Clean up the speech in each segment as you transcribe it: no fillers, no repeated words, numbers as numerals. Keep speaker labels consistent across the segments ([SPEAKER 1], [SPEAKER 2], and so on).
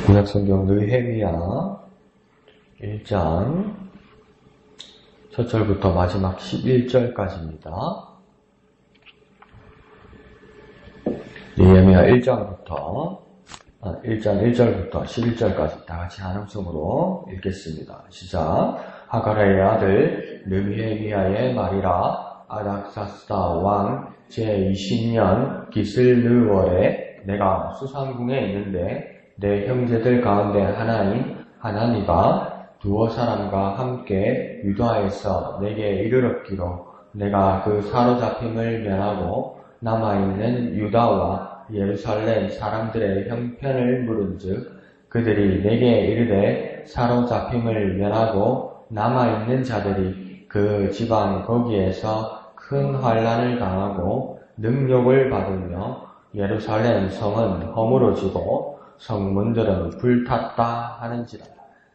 [SPEAKER 1] 구약성경 느헤미야 1장 첫 절부터 마지막 11절까지입니다. 느헤미야 1장 1절부터 11절까지 다같이 한음성으로 읽겠습니다. 시작. 하가랴의 아들 느헤미야의 말이라. 아닥사스다 왕 제20년 기슬르월에 내가 수상궁에 있는데 내 형제들 가운데 하나인 하나니가 두어 사람과 함께 유다에서 내게 이르렀기로 내가 그 사로잡힘을 면하고 남아있는 유다와 예루살렘 사람들의 형편을 물은즉 그들이 내게 이르되 사로잡힘을 면하고 남아있는 자들이 그 지방 거기에서 큰 환난을 당하고 능욕을 받으며 예루살렘 성은 허물어지고 성문들은 불탔다 하는지라.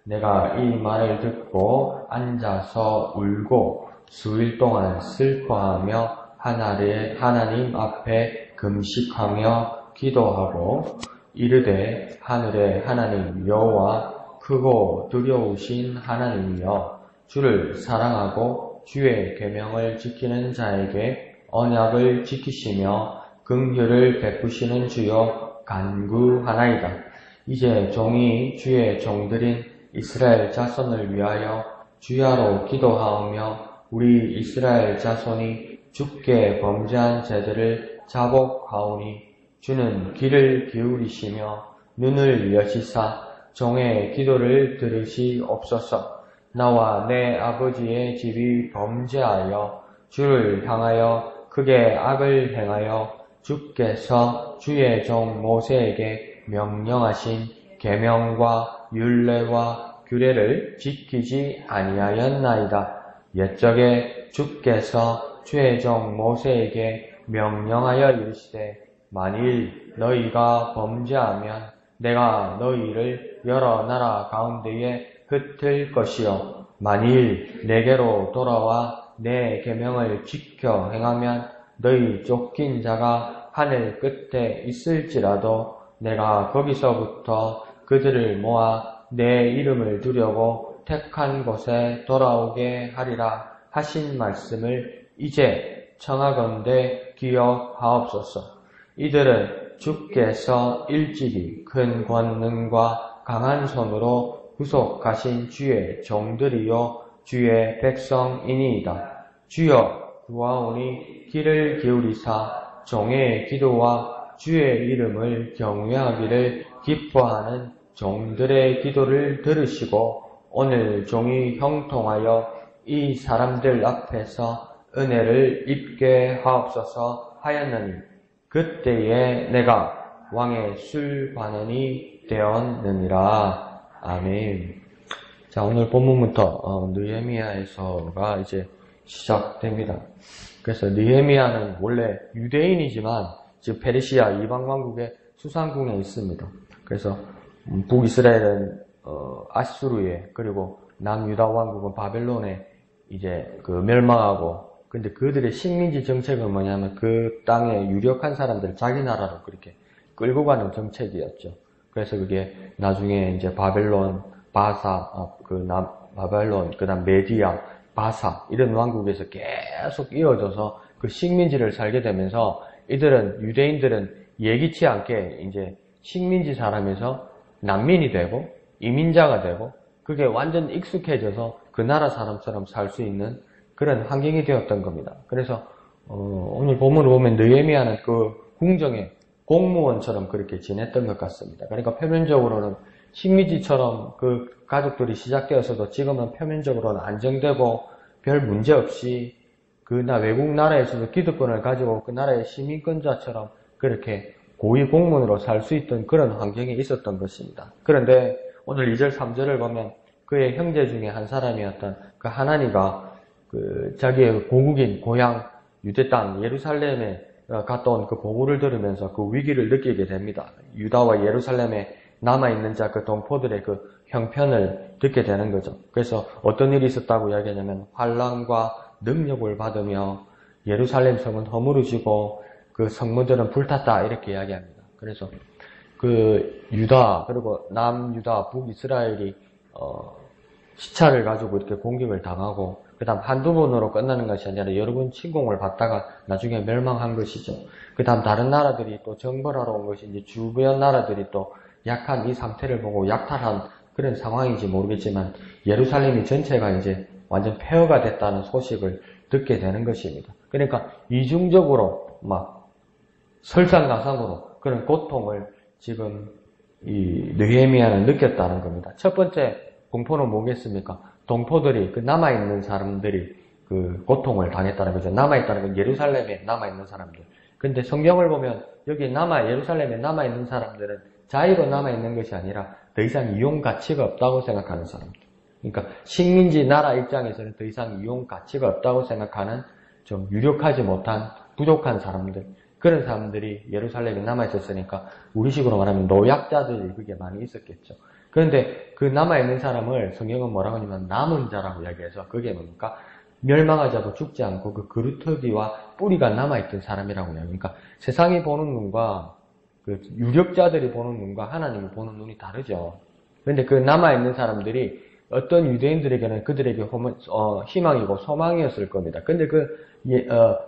[SPEAKER 1] 내가 이 말을 듣고 앉아서 울고 수일 동안 슬퍼하며 하나님 앞에 금식하며 기도하고 이르되 하늘의 하나님 여호와 크고 두려우신 하나님이여 주를 사랑하고 주의 계명을 지키는 자에게 언약을 지키시며 긍휼을 베푸시는 주여 간구하나이다. 이제 종이 주의 종들인 이스라엘 자손을 위하여 주야로 기도하오며 우리 이스라엘 자손이 주께 범죄한 죄들을 자복하오니 주는 귀를 기울이시며 눈을 여시사 종의 기도를 들으시옵소서. 나와 내 아버지의 집이 범죄하여 주를 향하여 크게 악을 행하여 주께서 주의 종 모세에게 명령하신 계명과 율례와 규례를 지키지 아니하였나이다. 옛적에 주께서 주의 종 모세에게 명령하여 이르시되 만일 너희가 범죄하면 내가 너희를 여러 나라 가운데에 흩을 것이요 만일 내게로 돌아와 내 계명을 지켜 행하면 너희 쫓긴 자가 하늘 끝에 있을지라도 내가 거기서부터 그들을 모아 내 이름을 두려고 택한 곳에 돌아오게 하리라 하신 말씀을 이제 청하건대 기억하옵소서. 이들은 주께서 일찍이 큰 권능과 강한 손으로 구속하신 주의 종들이요 주의 백성이니이다. 주여 구하오니 귀를 기울이사 종의 기도와 주의 이름을 경외하기를 기뻐하는 종들의 기도를 들으시고 오늘 종이 형통하여 이 사람들 앞에서 은혜를 입게 하옵소서 하였느니 그때에 내가 왕의 술관원이 되었느니라. 아멘. 자, 오늘 본문부터 느헤미야에서가 이제 시작됩니다. 그래서 느헤미야는 원래 유대인이지만 지금 페르시아 이방 왕국의 수상궁에 있습니다. 그래서 북이스라엘은 아수르에 그리고 남유다 왕국은 바벨론에 이제 멸망하고 근데 그들의 식민지 정책은 뭐냐면 그 땅에 유력한 사람들을 자기 나라로 그렇게 끌고 가는 정책이었죠. 그래서 그게 나중에 이제 바벨론, 바사, 바벨론, 그다음 메디아, 바사 이런 왕국에서 계속 이어져서 그 식민지를 살게 되면서 유대인들은 예기치 않게 이제 식민지 사람에서 난민이 되고 이민자가 되고 그게 완전 익숙해져서 그 나라 사람처럼 살 수 있는 그런 환경이 되었던 겁니다. 그래서 오늘 본문을 보면 느헤미야는 그 궁정의 공무원처럼 그렇게 지냈던 것 같습니다. 그러니까 표면적으로는 식민지처럼 그 가족들이 시작되었어도 지금은 표면적으로는 안정되고 별 문제 없이 외국 나라에서도 기득권을 가지고 그 나라의 시민권자처럼 그렇게 고위 공무원으로 살 수 있던 그런 환경에 있었던 것입니다. 그런데 오늘 2절 3절을 보면 그의 형제 중에 한 사람이었던 그 하나니가 자기의 고국인 고향 유대 땅 예루살렘에 갔다 온 그 보고를 들으면서 그 위기를 느끼게 됩니다. 유다와 예루살렘에 남아있는 자 그 동포들의 그 형편을 듣게 되는 거죠. 그래서 어떤 일이 있었다고 이야기하냐면 환난과 능력을 받으며 예루살렘 성은 허물어지고 그 성문들은 불탔다 이렇게 이야기합니다. 그래서 그 유다 그리고 남유다 북이스라엘이 시차를 가지고 이렇게 공격을 당하고 그다음 한두 번으로 끝나는 것이 아니라 여러 번 침공을 받다가 나중에 멸망한 것이죠. 그다음 다른 나라들이 또 정벌하러 온 것이 이제 주변 나라들이 또 약한 이 상태를 보고 약탈한 그런 상황인지 모르겠지만 예루살렘이 전체가 이제 완전 폐허가 됐다는 소식을 듣게 되는 것입니다. 그러니까 이중적으로 막 설상가상으로 그런 고통을 지금 이 느헤미야는 느꼈다는 겁니다. 첫 번째 공포는 뭐겠습니까? 동포들이 그 남아있는 사람들이 그 고통을 당했다는 거죠. 남아있다는 건 예루살렘에 남아있는 사람들. 근데 성경을 보면 여기 예루살렘에 남아있는 사람들은 자유로 남아있는 것이 아니라 더 이상 이용 가치가 없다고 생각하는 사람들. 그러니까 식민지 나라 입장에서는 더 이상 이용 가치가 없다고 생각하는 좀 유력하지 못한 부족한 사람들. 그런 사람들이 예루살렘에 남아있었으니까 우리식으로 말하면 노약자들이 그게 많이 있었겠죠. 그런데 그 남아있는 사람을 성경은 뭐라고 하냐면 남은 자라고 이야기해서 그게 뭡니까? 멸망하지 않고 죽지 않고 그 그루터기와 뿌리가 남아있던 사람이라고 이야기해요. 그러니까 세상이 보는 눈과 그 유력자들이 보는 눈과 하나님이 보는 눈이 다르죠. 그런데 그 남아있는 사람들이 어떤 유대인들에게는 그들에게 희망이고 소망이었을 겁니다. 근데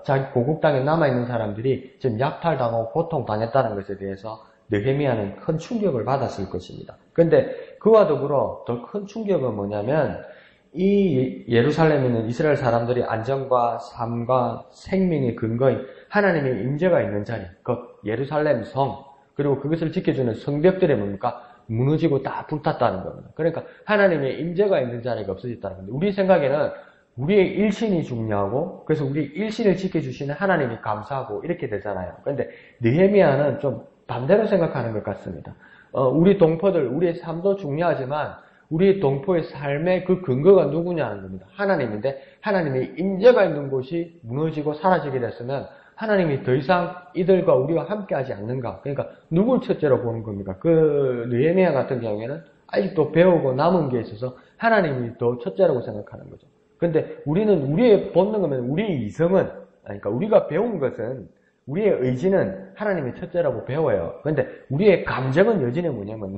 [SPEAKER 1] 자기 고국 땅에 남아있는 사람들이 지금 약탈당하고 고통당했다는 것에 대해서 느헤미야는 큰 충격을 받았을 것입니다. 근데 그와 더불어 더 큰 충격은 뭐냐면 이 예루살렘에 있는 이스라엘 사람들이 안정과 삶과 생명의 근거인 하나님의 임재가 있는 자리, 그 예루살렘 성, 그리고 그것을 지켜주는 성벽들이 뭡니까? 무너지고 다 불탔다는 겁니다. 그러니까 하나님의 임재가 있는 자리가 없어졌다는 겁니다. 우리 생각에는 우리의 일신이 중요하고 그래서 우리 일신을 지켜주시는 하나님이 감사하고 이렇게 되잖아요. 그런데 느헤미야는 좀 반대로 생각하는 것 같습니다. 우리 동포들, 우리의 삶도 중요하지만 우리의 동포의 삶의 그 근거가 누구냐는 겁니다. 하나님인데 하나님의 임재가 있는 곳이 무너지고 사라지게 됐으면 하나님이 더 이상 이들과 우리와 함께하지 않는가. 그러니까 누굴 첫째로 보는 겁니까? 그 느헤미야 같은 경우에는 아직도 배우고 남은 게 있어서 하나님이 더 첫째라고 생각하는 거죠. 근데 우리는 우리의 본능은 우리의 이성은 그러니까 우리가 배운 것은 우리의 의지는 하나님이 첫째라고 배워요. 그런데 우리의 감정은 여전히 뭐냐면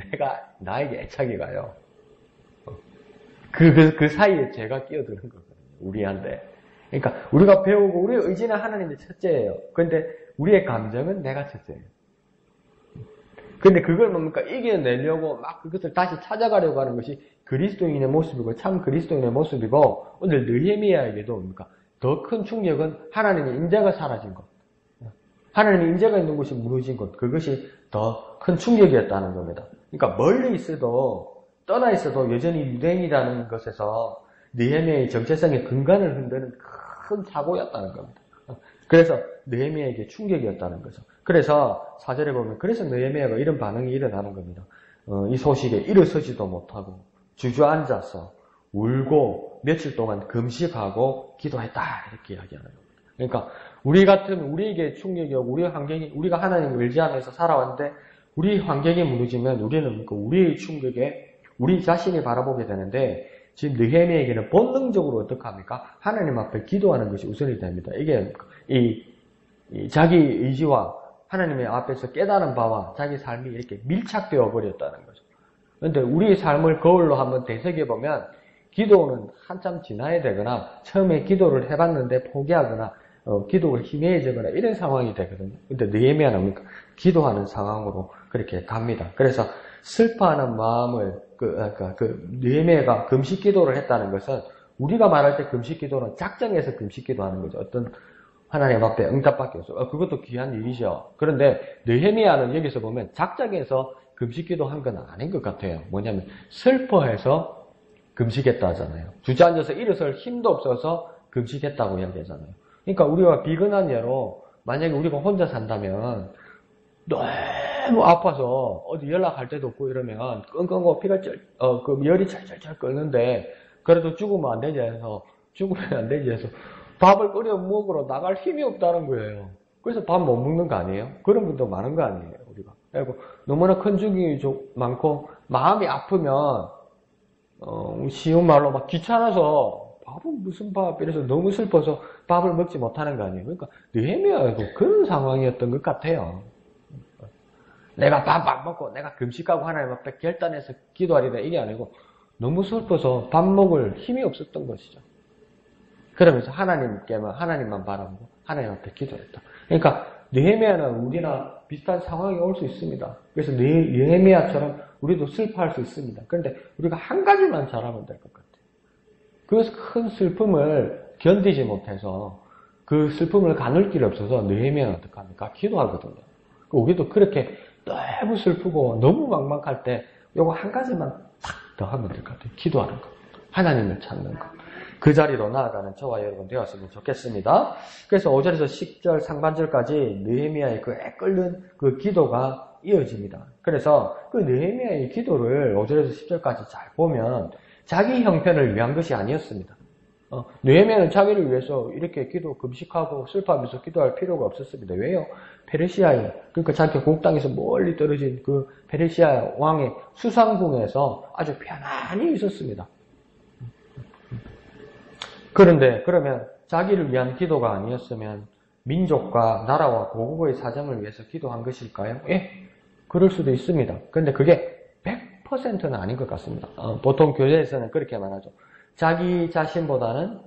[SPEAKER 1] 나에게 애착이 가요. 그 사이에 죄가 끼어드는 거거든요. 우리한테. 그러니까 우리가 배우고 우리의 의지는 하나님이 첫째예요. 그런데 우리의 감정은 내가 첫째예요. 근데 그걸 뭡니까? 이겨내려고 막 그것을 다시 찾아가려고 하는 것이 그리스도인의 모습이고 참 그리스도인의 모습이고 오늘 느헤미야에게도 뭡니까? 더 큰 충격은 하나님의 임재가 사라진 것. 하나님의 임재가 있는 곳이 무너진 것. 그것이 더 큰 충격이었다는 겁니다. 그러니까 멀리 있어도 떠나 있어도 여전히 유대인이라는 것에서 느헤미야의 정체성의 근간을 흔드는 큰 사고였다는 겁니다. 그래서 느헤미야에게 충격이었다는 거죠. 그래서 4절에 보면 그래서 느헤미야가 이런 반응이 일어나는 겁니다. 이 소식에 일어서지도 못하고 주저앉아서 울고 며칠 동안 금식하고 기도했다 이렇게 이야기하는 겁니다. 그러니까 우리 같으면 우리에게 충격이고 우리가 하나님을 의지하면서 살아왔는데 우리 환경이 무너지면 우리는 우리의 충격에 우리 자신이 바라보게 되는데 지금 느헤미야에게는 본능적으로 어떻게 합니까? 하나님 앞에 기도하는 것이 우선이 됩니다. 이게 자기 의지와 하나님의 앞에서 깨달은 바와 자기 삶이 이렇게 밀착되어 버렸다는 거죠. 그런데 우리의 삶을 거울로 한번 되새겨보면 기도는 한참 지나야 되거나 처음에 기도를 해봤는데 포기하거나 기도가 희미해지거나 이런 상황이 되거든요. 근데 느헤미야는 뭡니까? 기도하는 상황으로 그렇게 갑니다. 그래서 슬퍼하는 마음을 느헤미야가 금식 기도를 했다는 것은 우리가 말할 때 금식 기도는 작정해서 금식 기도하는 거죠. 어떤 하나님 앞에 응답받기 위해서. 그것도 귀한 일이죠. 그런데 느헤미야는 여기서 보면 작정해서 금식 기도한 건 아닌 것 같아요. 뭐냐면 슬퍼해서 금식했다 하잖아요. 주저앉아서 일어설 힘도 없어서 금식했다고 이야기하잖아요. 그러니까 우리가 비근한 예로 만약에 우리가 혼자 산다면 너무 아파서 어디 연락할 데도 없고 이러면 끙끙고 피가 열이 철철철 끓는데 그래도 죽으면 안 되지 해서 밥을 끓여 먹으러 나갈 힘이 없다는 거예요. 그래서 밥 못 먹는 거 아니에요? 그런 분도 많은 거 아니에요, 우리가. 그리고 너무나 큰 죽이 많고 마음이 아프면 쉬운 말로 막 귀찮아서 밥은 무슨 밥 이래서 너무 슬퍼서 밥을 먹지 못하는 거 아니에요. 그러니까 느헤미야도 그런 상황이었던 것 같아요. 내가 밥 안 먹고 내가 금식하고 하나님 앞에 결단해서 기도하리라 이게 아니고 너무 슬퍼서 밥 먹을 힘이 없었던 것이죠. 그러면서 하나님만 바라보고 하나님 앞에 기도했다. 그러니까 느헤미야는 우리나 비슷한 상황이 올 수 있습니다. 그래서 느헤미야처럼 우리도 슬퍼할 수 있습니다. 그런데 우리가 한 가지만 잘하면 될 것 같아요. 그 큰 슬픔을 견디지 못해서 그 슬픔을 가눌 길이 없어서 느헤미야는 어떻게 합니까? 기도하거든요. 우리도 그렇게 너무 슬프고 너무 막막할 때 요거 한 가지만 탁 더 하면 될 것 같아요. 기도하는 것. 하나님을 찾는 것. 그 자리로 나아가는 저와 여러분 되었으면 좋겠습니다. 그래서 5절에서 10절 상반절까지 느헤미야의 그 애끓는 그 기도가 이어집니다. 그래서 그 느헤미야의 기도를 5절에서 10절까지 잘 보면 자기 형편을 위한 것이 아니었습니다. 느헤미야는 자기를 위해서 이렇게 금식하고 슬퍼하면서 기도할 필요가 없었습니다. 왜요? 페르시아에, 그러니까 자기 고국 땅에서 멀리 떨어진 그 페르시아 왕의 수상궁에서 아주 편안히 있었습니다. 그런데 그러면 자기를 위한 기도가 아니었으면 민족과 나라와 고국의 사정을 위해서 기도한 것일까요? 예, 그럴 수도 있습니다. 그런데 그게 100%는 아닌 것 같습니다. 보통 교회에서는 그렇게 말하죠. 자기 자신보다는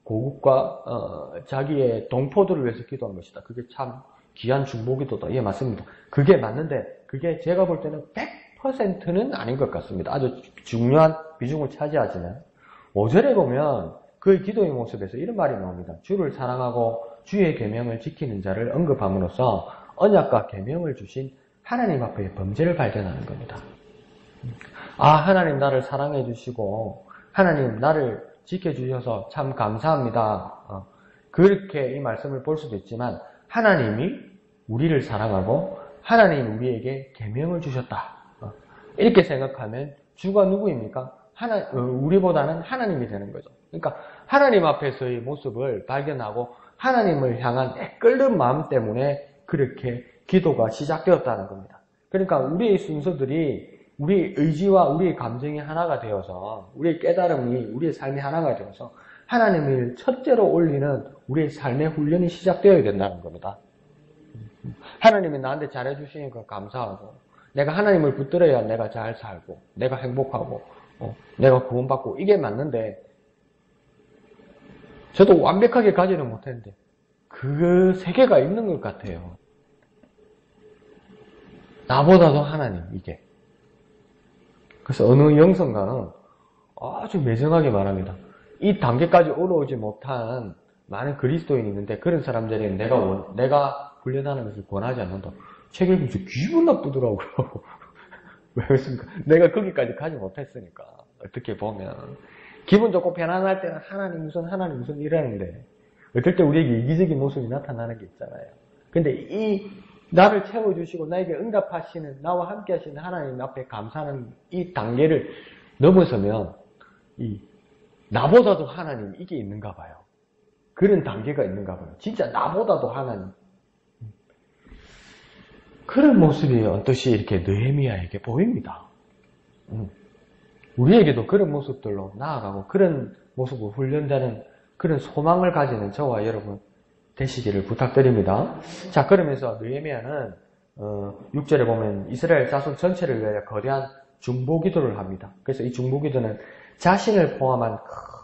[SPEAKER 1] 고국과 자기의 동포들을 위해서 기도한 것이다. 그게 참 귀한 중보기도다. 예, 맞습니다. 그게 맞는데 그게 제가 볼 때는 100%는 아닌 것 같습니다. 아주 중요한 비중을 차지하지만 5절에 보면 그의 기도의 모습에서 이런 말이 나옵니다. 주를 사랑하고 주의 계명을 지키는 자를 언급함으로써 언약과 계명을 주신 하나님 앞에 범죄를 발견하는 겁니다. 하나님 나를 사랑해 주시고 하나님 나를 지켜주셔서 참 감사합니다. 그렇게 이 말씀을 볼 수도 있지만 하나님이 우리를 사랑하고 하나님 우리에게 계명을 주셨다. 이렇게 생각하면 주가 누구입니까? 우리보다는 하나님이 되는 거죠. 그러니까 하나님 앞에서의 모습을 발견하고 하나님을 향한 애끓는 마음 때문에 그렇게 기도가 시작되었다는 겁니다. 그러니까 우리의 순서들이 우리의 의지와 우리의 감정이 하나가 되어서 우리의 깨달음이 우리의 삶이 하나가 되어서 하나님을 첫째로 올리는 우리의 삶의 훈련이 시작되어야 된다는 겁니다. 하나님이 나한테 잘해주시니까 감사하고 내가 하나님을 붙들어야 내가 잘 살고 내가 행복하고 내가 구원받고 이게 맞는데 저도 완벽하게 가지는 못했는데 그 세계가 있는 것 같아요. 나보다도 하나님 이게. 그래서 어느 영성가는 아주 매정하게 말합니다. 이 단계까지 올라오지 못한 많은 그리스도인이 있는데 그런 사람들이 내가 훈련하는 것을 권하지 않는다. 책 읽으면서 기분 나쁘더라고요. 왜 그렇습니까? 내가 거기까지 가지 못했으니까. 어떻게 보면 기분 좋고 편안할 때는 하나님 무슨 이러는데 어떨 때 우리에게 이기적인 모습이 나타나는 게 있잖아요. 근데 이 나를 채워주시고 나에게 응답하시는 나와 함께 하시는 하나님 앞에 감사하는 이 단계를 넘어서면 나보다도 하나님 이게 있는가 봐요. 그런 단계가 있는가 봐요. 진짜 나보다도 하나님. 그런 모습이 어떠시 이렇게 느헤미야에게 보입니다. 우리에게도 그런 모습들로 나아가고 그런 모습으로 훈련되는 그런 소망을 가지는 저와 여러분 되시기를 부탁드립니다. 자, 그러면서 느헤미야는 6절에 보면 이스라엘 자손 전체를 위하여 거대한 중보기도를 합니다. 그래서 이 중보기도는 자신을 포함한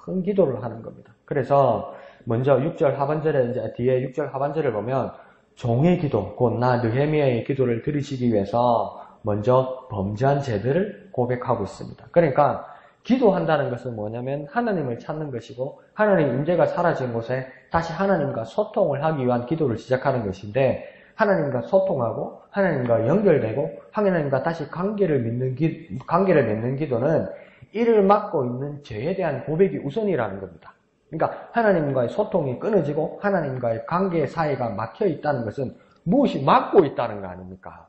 [SPEAKER 1] 큰 기도를 하는 겁니다. 그래서 먼저 6절 하반절에 이제 뒤에 6절 하반절을 보면 종의 기도, 곧 나 느헤미야의 기도를 들으시기 위해서 먼저 범죄한 죄들을 고백하고 있습니다. 그러니까 기도한다는 것은 뭐냐면 하나님을 찾는 것이고 하나님 임재가 사라진 곳에 다시 하나님과 소통을 하기 위한 기도를 시작하는 것인데 하나님과 소통하고 하나님과 연결되고 하나님과 다시 관계를 맺는 기도는 이를 막고 있는 죄에 대한 고백이 우선이라는 겁니다. 그러니까 하나님과의 소통이 끊어지고 하나님과의 관계 사이가 막혀 있다는 것은 무엇이 막고 있다는 거 아닙니까?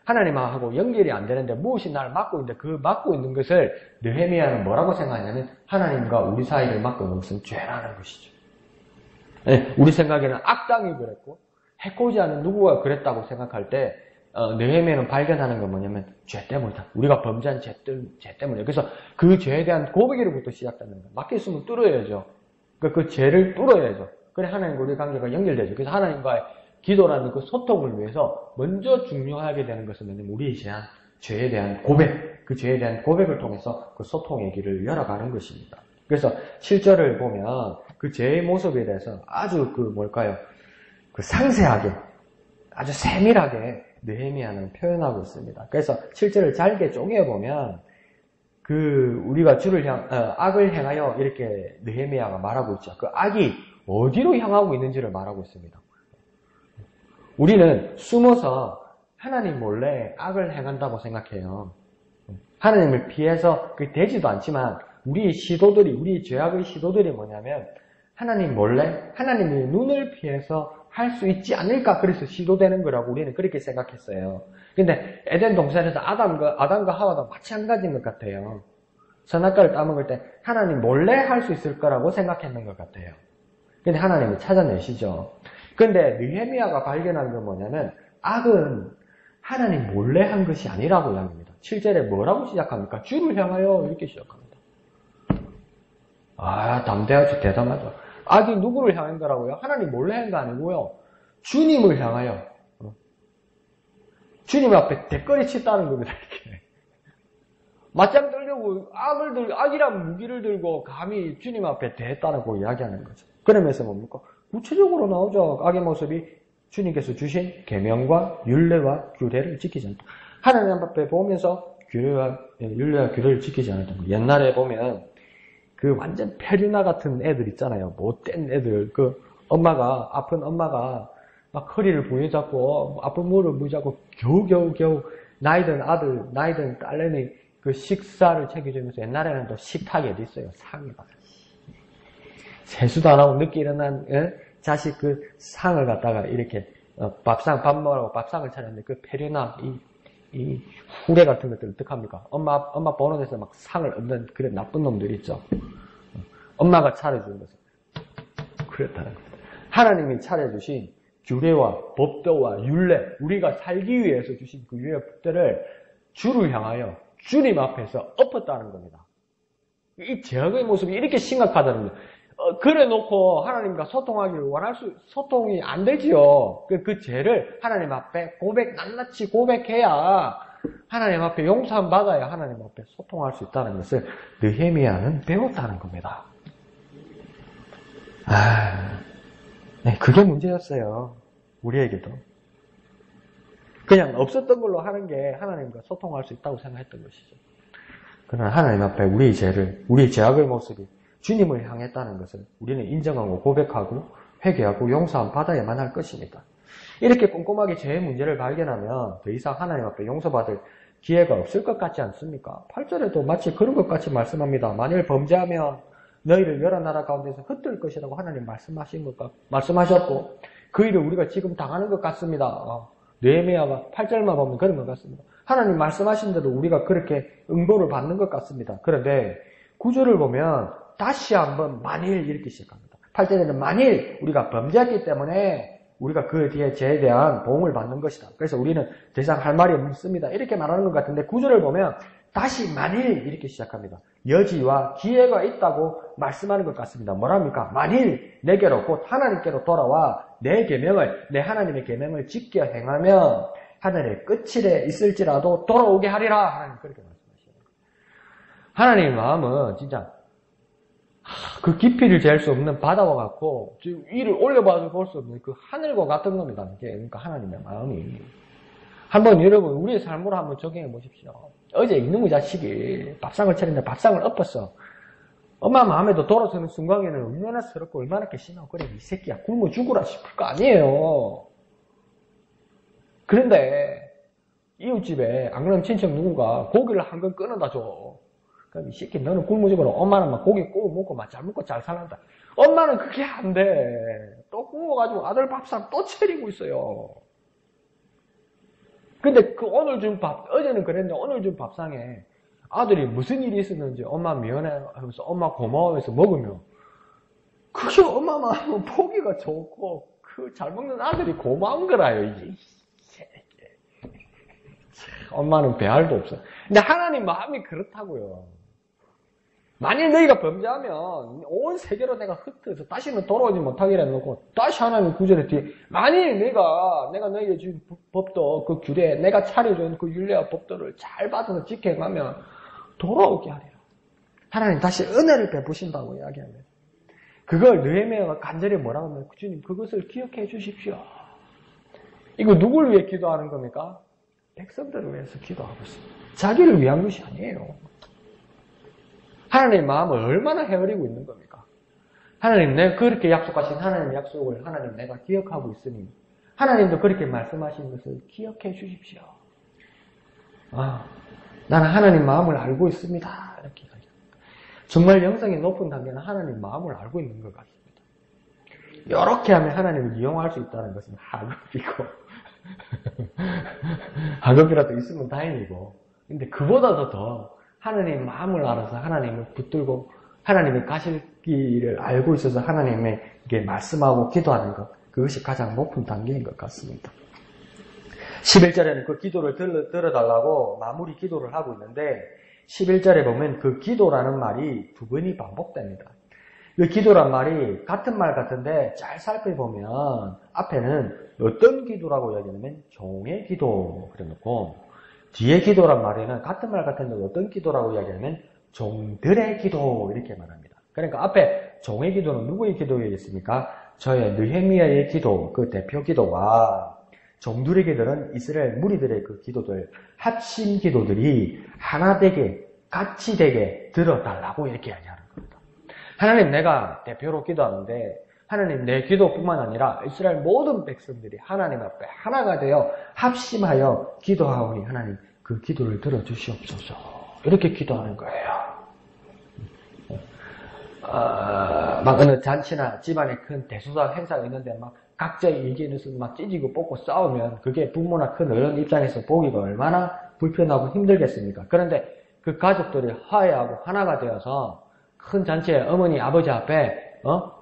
[SPEAKER 1] 하나님하고 연결이 안 되는데 무엇이 나를 막고 있는데 그 막고 있는 것을 느헤미야는 뭐라고 생각하냐면 하나님과 우리 사이를 막고 있는 것은 죄라는 것이죠. 네, 우리 생각에는 악당이 그랬고 해코지 않은 누구가 그랬다고 생각할 때 느헤미야는 발견하는 건 뭐냐면 죄 때문이다. 우리가 범죄한 죄 때문이에요. 그래서 그 죄에 대한 고백으로부터 시작되는 거예요. 막혀있으면 뚫어야죠. 그 죄를 뚫어야죠. 그래 하나님과 우리의 관계가 연결되죠. 그래서 하나님과의 기도라는 그 소통을 위해서 먼저 중요하게 되는 것은 뭐냐면 우리의 죄에 대한 고백, 그 죄에 대한 고백을 통해서 그 소통의 길을 열어가는 것입니다. 그래서 7절을 보면 그 죄의 모습에 대해서 아주 그 상세하게, 아주 세밀하게 느헤미야는 표현하고 있습니다. 그래서 7절을 잘게 쪼개보면 우리가 악을 행하여 이렇게 느헤미야가 말하고 있죠. 그 악이 어디로 향하고 있는지를 말하고 있습니다. 우리는 숨어서 하나님 몰래 악을 행한다고 생각해요. 하나님을 피해서 되지도 않지만 우리의 죄악의 시도들이 뭐냐면 하나님 몰래 하나님의 눈을 피해서 할 수 있지 않을까 그래서 시도되는 거라고 우리는 그렇게 생각했어요. 근데 에덴 동산에서 아담과 하와도 마찬가지인 것 같아요. 선악과를 따먹을 때 하나님 몰래 할 수 있을 거라고 생각했는 것 같아요. 근데 하나님이 찾아내시죠. 근데 느헤미야가 발견한 건 뭐냐면 악은 하나님 몰래 한 것이 아니라고 이야기합니다. 7절에 뭐라고 시작합니까? 주를 향하여 이렇게 시작합니다. 담대하죠. 대담하죠. 악이 누구를 향한 거라고요? 하나님 몰래 한 거 아니고요. 주님을 향하여. 주님 앞에 대거리 치다는 겁니다. 이렇게. 맞짱 들려고 악이란 무기를 들고 감히 주님 앞에 대했다고 이야기하는 거죠. 그러면서 뭡니까? 구체적으로 나오죠. 악의 모습이 주님께서 주신 계명과 율례와 규례를 지키지 않다. 하나님 앞에 보면서 율례와 규례를 지키지 않았던 거. 옛날에 보면 완전 페류나 같은 애들 있잖아요. 못된 애들. 아픈 엄마가 막 허리를 부여잡고 아픈 무릎을 부여잡고 겨우 나이든 아들, 나이든 딸내미 식사를 챙겨주면서 옛날에는 또 식탁이 어디 있어요. 상이 막 세수도 안 하고 늦게 일어난 자식 상을 갖다가 이렇게 밥 먹으라고 밥상을 차렸는데 페류나 이 후레 같은 것들 어떡합니까? 엄마 보는 데서 막 상을 얻는 그런 나쁜 놈들 있죠. 엄마가 차려주는 것은 그랬다는 겁니다. 하나님이 차려주신 규례와 법도와 율례, 우리가 살기 위해서 주신 그 율례 법들을 주를 향하여 주님 앞에서 엎었다는 겁니다. 이 죄악의 모습이 이렇게 심각하다는 거예요. 그래 놓고 하나님과 소통하기를 소통이 안 되지요. 그 죄를 하나님 앞에 낱낱이 고백해야 하나님 앞에 용서함 받아야 하나님 앞에 소통할 수 있다는 것을 느헤미야는 배웠다는 겁니다. 그게 문제였어요. 우리에게도. 그냥 없었던 걸로 하는 게 하나님과 소통할 수 있다고 생각했던 것이죠. 그러나 하나님 앞에 우리의 죄악의 모습이 주님을 향했다는 것을 우리는 인정하고 고백하고 회개하고 용서함 받아야만 할 것입니다. 이렇게 꼼꼼하게 죄의 문제를 발견하면 더 이상 하나님 앞에 용서받을 기회가 없을 것 같지 않습니까? 8절에도 마치 그런 것 같이 말씀합니다. 만일 범죄하면 너희를 여러 나라 가운데서 흩을 것이라고 하나님 말씀하셨고 그 일을 우리가 지금 당하는 것 같습니다. 느헤미야가 8절만 보면 그런 것 같습니다. 하나님 말씀하신 대로 우리가 그렇게 응보를 받는 것 같습니다. 그런데 9절을 보면 다시 한번 만일 이렇게 시작합니다. 8절에는 만일 우리가 범죄했기 때문에 우리가 그 뒤에 죄에 대한 보응을 받는 것이다. 그래서 우리는 더 이상 할 말이 없습니다. 이렇게 말하는 것 같은데 9절을 보면 다시 만일 이렇게 시작합니다. 여지와 기회가 있다고 말씀하는 것 같습니다. 뭐랍니까? 만일 내게로 곧 하나님께로 돌아와 내 하나님의 계명을 지켜 행하면 하늘의 끝일에 있을지라도 돌아오게 하리라. 하나님 그렇게 말씀하시는 거예요. 하나님의 마음은 진짜 그 깊이를 잴 수 없는 바다와 같고 위를 올려봐도 볼 수 없는 그 하늘과 같은 겁니다. 그러니까 하나님의 마음이. 한번 여러분 우리의 삶으로 한번 적용해 보십시오. 어제 이놈의 자식이 밥상을 차렸는데 밥상을 엎었어. 엄마 마음에도 돌아서는 순간에는 얼마나 서럽고 얼마나 괘씸하고 그래 이 새끼야 굶어 죽으라 싶을 거 아니에요. 그런데 이웃집에 안 그러면 친척 누군가 고기를 한 건 끊어다 줘. 그럼 이 새끼 너는 굶어 죽어라. 엄마는 막 고기 구워 먹고 막 잘 먹고 잘 살란다. 엄마는 그게 안 돼. 또 구워가지고 아들 밥상 또 차리고 있어요. 근데 오늘 준 어제는 그랬는데 오늘 준 밥상에 아들이 무슨 일이 있었는지 엄마 미안해 하면서 엄마 고마워해서 먹으면 그게 엄마 마음은 보기가 좋고 그 잘 먹는 아들이 고마운 거라요. 이게 엄마는 배알도 없어. 근데 하나님 마음이 그렇다고요. 만일 너희가 범죄하면 온 세계로 내가 흩어져 다시는 돌아오지 못하게 해놓고 다시 하나님 구절에 뒤에 만일 내가 너희에게 준 법도 그 규례 내가 차려준 그 율례와 법도를 잘 받아서 지켜가면 돌아오게 하리라. 하나님 다시 은혜를 베푸신다고 이야기합니다. 그걸 느헤미야가 간절히 뭐라고 하면 주님 그것을 기억해 주십시오. 이거 누굴 위해 기도하는 겁니까? 백성들을 위해서 기도하고 있습니다. 자기를 위한 것이 아니에요. 하나님의 마음을 얼마나 헤아리고 있는 겁니까? 하나님, 내가 그렇게 약속하신 하나님의 약속을 하나님 내가 기억하고 있으니 하나님도 그렇게 말씀하신 것을 기억해 주십시오. 나는 하나님 마음을 알고 있습니다. 이렇게 이야기합니다. 정말 영성이 높은 단계는 하나님 마음을 알고 있는 것 같습니다. 이렇게 하면 하나님을 이용할 수 있다는 것은 하급이고 하급이라도 있으면 다행이고 근데 그보다도 더 하나님 마음을 알아서 하나님을 붙들고 하나님의 가실 길을 알고 있어서 하나님에게 말씀하고 기도하는 것 그것이 가장 높은 단계인 것 같습니다. 11절에는 그 기도를 들어달라고 마무리 기도를 하고 있는데 11절에 보면 그 기도라는 말이 두 번이 반복됩니다. 그 기도란 말이 같은 말 같은데 잘 살펴보면 앞에는 어떤 기도라고 이야기하냐면 종의 기도 그래놓고 뒤에 기도란 말에는 같은 말 같은데 어떤 기도라고 이야기하면 종들의 기도 이렇게 말합니다. 그러니까 앞에 종의 기도는 누구의 기도이겠습니까? 저의 느헤미야의 기도, 그 대표 기도와 종들의 기도는 이스라엘 무리들의 그 기도들, 합심 기도들이 하나 되게, 같이 되게 들어달라고 이렇게 이야기하는 겁니다. 하나님 내가 대표로 기도하는데 하나님 내 기도뿐만 아니라 이스라엘 모든 백성들이 하나님 앞에 하나가 되어 합심하여 기도하오니 하나님 그 기도를 들어주시옵소서. 이렇게 기도하는 거예요. 막 어느 잔치나 집안에 큰 대수상 행사가 있는데 막 각자의 의견을 막 찢고 뽑고 싸우면 그게 부모나 큰 어른 입장에서 보기가 얼마나 불편하고 힘들겠습니까? 그런데 그 가족들이 화해하고 하나가 되어서 큰 잔치에 어머니 아버지 앞에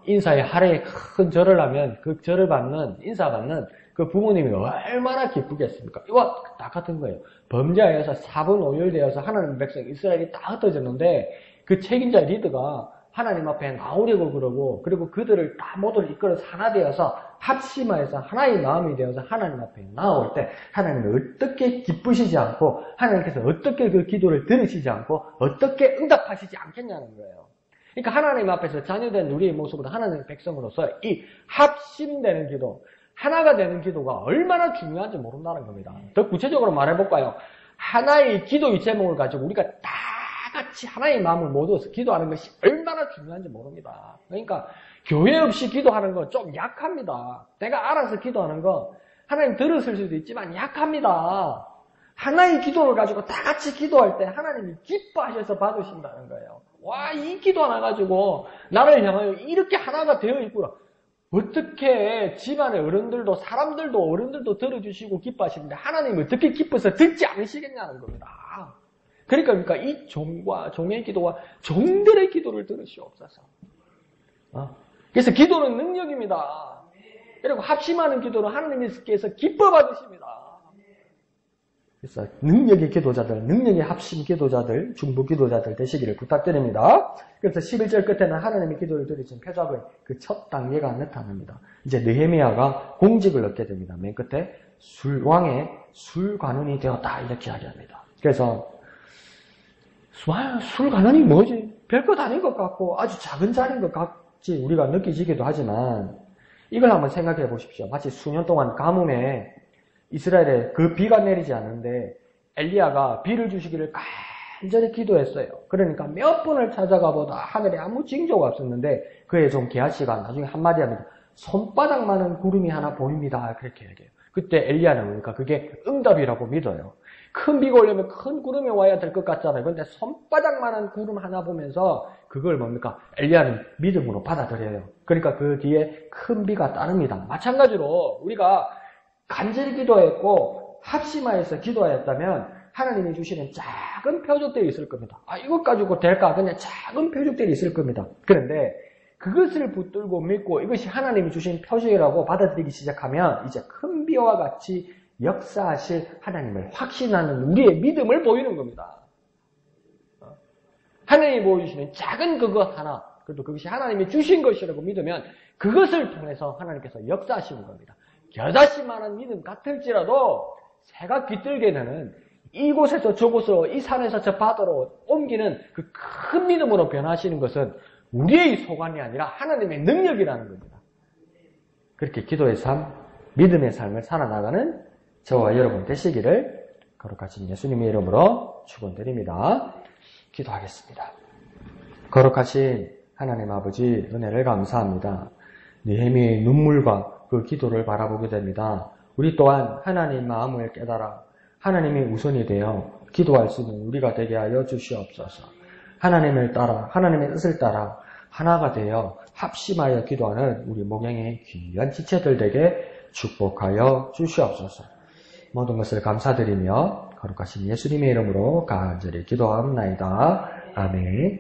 [SPEAKER 1] 인사에 하루에 큰 절을 하면 그 절을 받는 인사받는 그 부모님이 얼마나 기쁘겠습니까? 이거 다 같은 거예요. 범죄하여서 4분 5일 되어서 하나님 백성 이스라엘이 다 흩어졌는데 그 책임자 리더가 하나님 앞에 나오려고 그러고 그리고 그들을 다 모두를 이끌어서 하나 되어서 합심하여서 하나의 마음이 되어서 하나님 앞에 나올 때 하나님은 어떻게 기쁘시지 않고 하나님께서 어떻게 그 기도를 들으시지 않고 어떻게 응답하시지 않겠냐는 거예요. 그러니까 하나님 앞에서 자녀된 우리의 모습으로 하나님의 백성으로서 이 합심되는 기도, 하나가 되는 기도가 얼마나 중요한지 모른다는 겁니다. 더 구체적으로 말해볼까요? 하나의 기도의 제목을 가지고 우리가 다 같이 하나의 마음을 모두어서 기도하는 것이 얼마나 중요한지 모릅니다. 그러니까 교회 없이 기도하는 건 좀 약합니다. 내가 알아서 기도하는 건 하나님 들었을 수도 있지만 약합니다. 하나의 기도를 가지고 다 같이 기도할 때 하나님이 기뻐하셔서 받으신다는 거예요. 와, 이 기도 하나 가지고 나를 향하여 이렇게 하나가 되어 있구나. 어떻게 집안의 어른들도 사람들도 어른들도 들어주시고 기뻐하시는데 하나님이 어떻게 기뻐서 듣지 않으시겠냐는 겁니다. 그러니까 이 종의 기도와 종들의 기도를 들으시옵소서. 그래서 기도는 능력입니다. 그리고 합심하는 기도는 하나님께서 기뻐 받으십니다. 그래서 능력의 기도자들, 능력의 합심 기도자들, 중보 기도자들 되시기를 부탁드립니다. 그래서 11절 끝에는 하나님의 기도를 들으신 표적의 그 첫 단계가 나타납니다. 이제 느헤미야가 공직을 얻게 됩니다. 맨 끝에 왕의 술관원이 되었다 이렇게 이야기합니다. 그래서 술관원이 뭐지? 별것 아닌 것 같고 아주 작은 자리인 것 같지 우리가 느끼지기도 하지만 이걸 한번 생각해 보십시오. 마치 수년 동안 가뭄에 이스라엘에 그 비가 내리지 않는데 엘리야가 비를 주시기를 간절히 기도했어요. 그러니까 몇 번을 찾아가 보다 하늘에 아무 징조가 없었는데 그의 종 게하시가 나중에 한마디 합니다. 손바닥만한 구름이 하나 보입니다. 그렇게 얘기해요. 그때 엘리야는 그러니까 그게 응답이라고 믿어요. 큰 비가 오려면 큰 구름이 와야 될 것 같잖아요. 그런데 손바닥만한 구름 하나 보면서 그걸 뭡니까? 엘리야는 믿음으로 받아들여요. 그러니까 그 뒤에 큰 비가 따릅니다. 마찬가지로 우리가 간절히 기도했고 합심하여서 기도하였다면 하나님이 주시는 작은 표적들이 있을 겁니다. 이것 가지고 될까? 그냥 작은 표적들이 있을 겁니다. 그런데 그것을 붙들고 믿고 이것이 하나님이 주신 표적이라고 받아들이기 시작하면 이제 큰 비와 같이 역사하실 하나님을 확신하는 우리의 믿음을 보이는 겁니다. 하나님이 보여주시는 작은 그것 하나, 그래도 그것이 하나님이 주신 것이라고 믿으면 그것을 통해서 하나님께서 역사하시는 겁니다. 겨자씨만한 믿음 같을지라도 새가 깃들게 되는 이곳에서 저곳으로, 이 산에서 저 바다로 옮기는 그 큰 믿음으로 변하시는 것은 우리의 소관이 아니라 하나님의 능력이라는 겁니다. 그렇게 기도의 삶, 믿음의 삶을 살아나가는 저와 여러분 되시기를 거룩하신 예수님의 이름으로 축원드립니다. 기도하겠습니다. 거룩하신 하나님 아버지 은혜를 감사합니다. 느헤미야의 눈물과 그 기도를 바라보게 됩니다. 우리 또한 하나님 마음을 깨달아 하나님이 우선이 되어 기도할 수 있는 우리가 되게 하여 주시옵소서. 하나님을 따라 하나님의 뜻을 따라 하나가 되어 합심하여 기도하는 우리 목양의 귀한 지체들 되게 축복하여 주시옵소서. 모든 것을 감사드리며 거룩하신 예수님의 이름으로 간절히 기도하옵나이다. 아멘.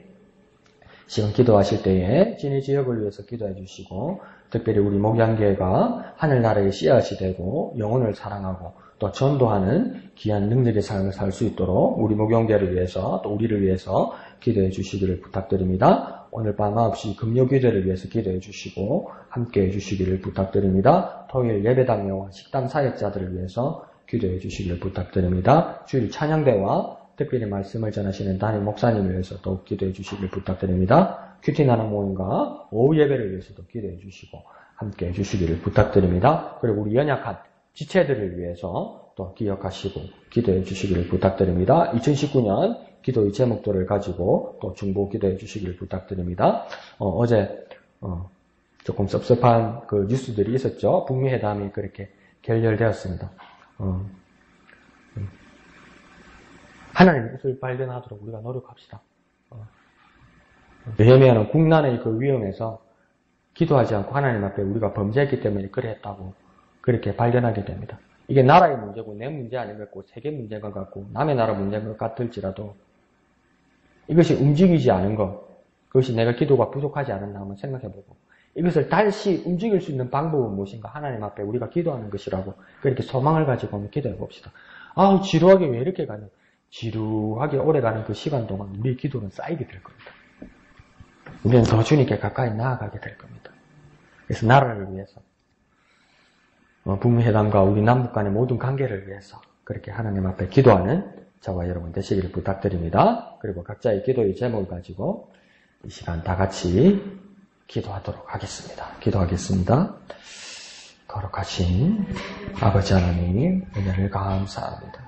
[SPEAKER 1] 지금 기도하실 때에 진의 지역을 위해서 기도해 주시고 특별히 우리 목양교회가 하늘나라의 씨앗이 되고 영혼을 사랑하고 또 전도하는 귀한 능력의 삶을 살 수 있도록 우리 목양교회를 위해서 또 우리를 위해서 기도해 주시기를 부탁드립니다. 오늘 밤 9시 금요기도를 위해서 기도해 주시고 함께해 주시기를 부탁드립니다. 토요일 예배당회와 식당 사역자들을 위해서 기도해 주시기를 부탁드립니다. 주일 찬양대와 특별히 말씀을 전하시는 담임 목사님을 위해서 더욱 기도해 주시기를 부탁드립니다. 큐티나는 모임과 오후 예배를 위해서도 기도해 주시고 함께해 주시기를 부탁드립니다. 그리고 우리 연약한 지체들을 위해서 또 기억하시고 기도해 주시기를 부탁드립니다. 2019년 기도의 제목들을 가지고 또 중보 기도해 주시기를 부탁드립니다. 어제 조금 섭섭한 그 뉴스들이 있었죠. 북미 회담이 그렇게 결렬되었습니다. 하나님의 뜻을 발견하도록 우리가 노력합시다. 느헤미야는 국난의 그 위험에서 기도하지 않고 하나님 앞에 우리가 범죄했기 때문에 그랬다고 그렇게 발견하게 됩니다. 이게 나라의 문제고 내 문제 아닌 것 같고 세계 문제인 것 같고 남의 나라 문제인 것 같을지라도 이것이 움직이지 않은 것, 그것이 내가 기도가 부족하지 않았나 한번 생각해보고 이것을 다시 움직일 수 있는 방법은 무엇인가 하나님 앞에 우리가 기도하는 것이라고 그렇게 소망을 가지고 한번 기도해 봅시다. 아우 지루하게 왜 이렇게 가냐. 지루하게 오래가는 그 시간 동안 우리의 기도는 쌓이게 될 겁니다. 우리는 더 주님께 가까이 나아가게 될 겁니다. 그래서 나라를 위해서 북미 회담과 우리 남북 간의 모든 관계를 위해서 그렇게 하나님 앞에 기도하는 저와 여러분 되시기를 부탁드립니다. 그리고 각자의 기도의 제목을 가지고 이 시간 다 같이 기도하도록 하겠습니다. 기도하겠습니다. 거룩하신 아버지 하나님 은혜를 감사합니다.